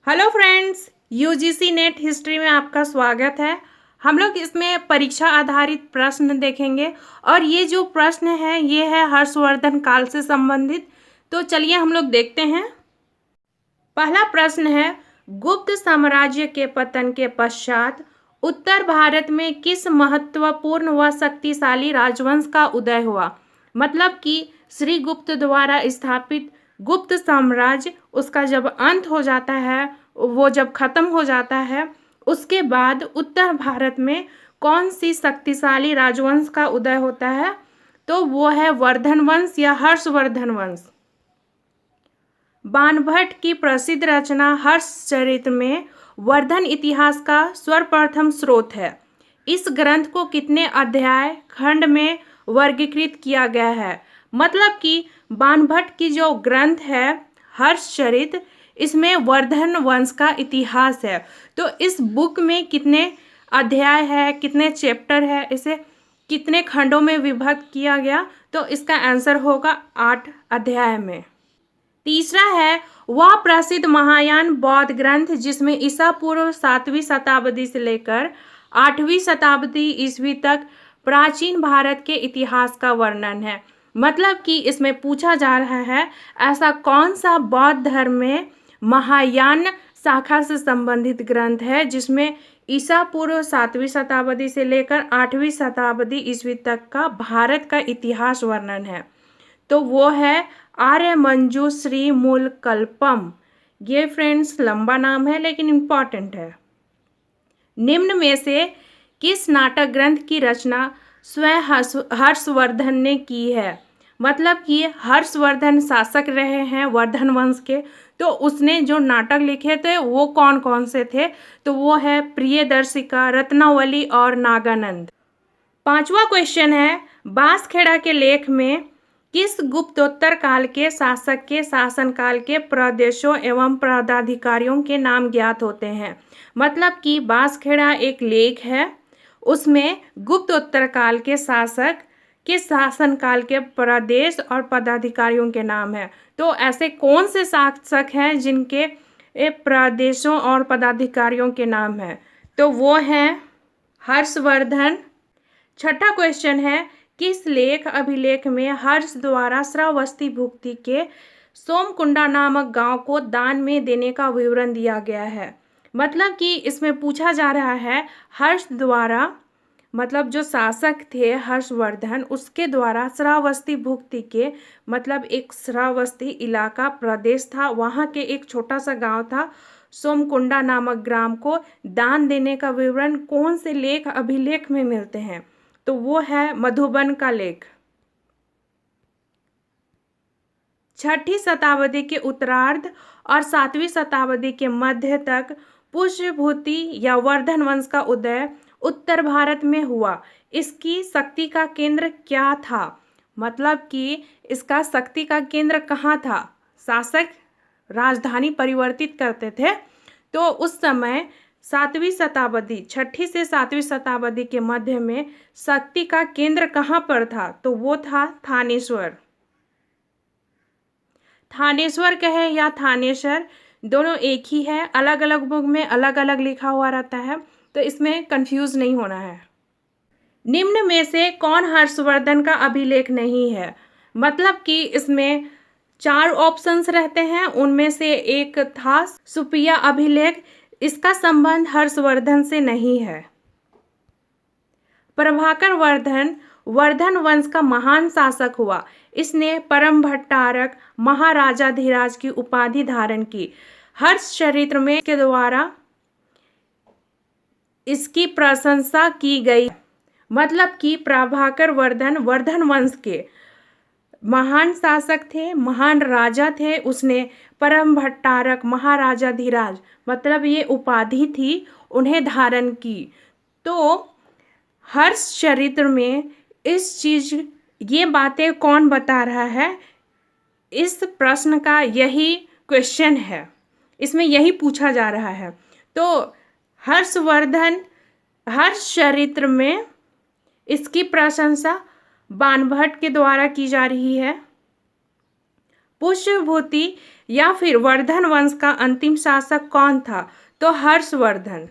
Hello friends, UGC net history में आपका स्वागत है। हम लोग इसमें परीक्षा आधारित प्रश्न देखेंगे और ये जो प्रश्न है ये है हर्षवर्धन काल से संबंधित। तो चलिए हम लोग देखते हैं। पहला प्रश्न है, गुप्त साम्राज्य के पतन के पश्चात उत्तर भारत में किस महत्वपूर्ण व शक्तिशाली राजवंश का उदय हुआ। मतलब कि श्री गुप्त द्वारा स्थापित गुप्त साम्राज्य, उसका जब अंत हो जाता है, वो जब खत्म हो जाता है, उसके बाद उत्तर भारत में कौन सी शक्तिशाली राजवंश का उदय होता है, तो वो है वर्धन वंश या हर्षवर्धन वंश। बाणभट्ट की प्रसिद्ध रचना हर्षचरित में वर्धन इतिहास का सर्वप्रथम स्रोत है। इस ग्रंथ को कितने अध्याय खंड में वर्गीकृत किया गया है। मतलब कि बाणभट्ट की जो ग्रंथ है हर्षचरित, इसमें वर्धन वंश का इतिहास है। तो इस बुक में कितने अध्याय है, कितने चैप्टर है, इसे कितने खंडों में विभक्त किया गया, तो इसका आंसर होगा 8 अध्याय में। तीसरा है, वह प्रसिद्ध महायान बौद्ध ग्रंथ जिसमें ईसा पूर्व 7वीं शताब्दी से लेकर 8वीं शताब्दी ईस्वी तक प्राचीन भारत के इतिहास का वर्णन है। मतलब कि इसमें पूछा जा रहा है ऐसा कौन सा बौद्ध धर्म में महायान शाखा से संबंधित ग्रंथ है जिसमें ईसा पूर्व 7वीं शताब्दी से लेकर 8वीं शताब्दी ईस्वी तक का भारत का इतिहास वर्णन है। तो वो है आर्यमंजूश्री मूलकल्पम। ये फ्रेंड्स लंबा नाम है लेकिन इम्पॉर्टेंट है। निम्न में से किस नाटक ग्रंथ की रचना स्वयं हर्षवर्धन ने की है। मतलब कि हर्षवर्धन शासक रहे हैं वर्धन वंश के, तो उसने जो नाटक लिखे थे वो कौन कौन से थे, तो वो है प्रियदर्शिका, रत्नावली और नागानंद। पांचवा क्वेश्चन है, बांसखेड़ा के लेख में किस गुप्तोत्तर काल के शासक के शासनकाल के प्रदेशों एवं पदाधिकारियों के नाम ज्ञात होते हैं। मतलब कि बांसखेड़ा एक लेख है, उसमें गुप्तोत्तर काल के शासक के शासनकाल के प्रदेश और पदाधिकारियों के नाम है। तो ऐसे कौन से शासक हैं जिनके प्रदेशों और पदाधिकारियों के नाम है, तो वो हैं हर्षवर्धन। छठा क्वेश्चन है, किस लेख अभिलेख में हर्ष द्वारा श्रावस्ती भुक्ति के सोमकुंडा नामक गांव को दान में देने का विवरण दिया गया है। मतलब कि इसमें पूछा जा रहा है हर्ष द्वारा, मतलब जो शासक थे हर्षवर्धन, उसके द्वारा श्रावस्ती भुक्ति के, मतलब एक श्रावस्ती इलाका प्रदेश था, वहाँ के एक छोटा सा गांव था सोमकुंडा नामक ग्राम को दान देने का विवरण कौन से लेख अभिलेख में मिलते हैं, तो वो है मधुबन का लेख। 6ठी शताब्दी के उत्तरार्ध और 7वीं शताब्दी के मध्य तक पुष्यभूति या वर्धन वंश का उदय उत्तर भारत में हुआ। इसकी शक्ति का केंद्र क्या था। मतलब कि इसका शक्ति का केंद्र कहाँ था। शासक राजधानी परिवर्तित करते थे, तो उस समय 7वीं शताब्दी, 6ठी से 7वीं शताब्दी के मध्य में शक्ति का केंद्र कहाँ पर था, तो वो था थानेश्वर। थानेश्वर कहे या थानेश्वर, दोनों एक ही है, अलग अलग बुक में अलग अलग लिखा हुआ रहता है, तो इसमें कंफ्यूज नहीं होना है। निम्न में से कौन हर्षवर्धन का अभिलेख नहीं है। मतलब कि इसमें 4 ऑप्शंस रहते हैं, उनमें से एक था सुपिया अभिलेख, इसका संबंध हर्षवर्धन से नहीं है। प्रभाकर वर्धन वर्धन वंश का महान शासक हुआ। इसने परम भट्टारक महाराजाधिराज की उपाधि धारण की। हर्षचरित्र में के द्वारा इसकी प्रशंसा की गई। मतलब कि प्रभाकर वर्धन वर्धन वंश के महान शासक थे, महान राजा थे। उसने परम भट्टारक महाराजाधिराज, मतलब ये उपाधि थी, उन्हें धारण की। तो हर्षचरित्र में इस चीज, ये बातें कौन बता रहा है, इस प्रश्न का यही क्वेश्चन है, इसमें यही पूछा जा रहा है। तो हर्षवर्धन हर्षचरित्र में इसकी प्रशंसा बाणभट्ट के द्वारा की जा रही है। पुष्यभूति या फिर वर्धन वंश का अंतिम शासक कौन था? तो हर्षवर्धन।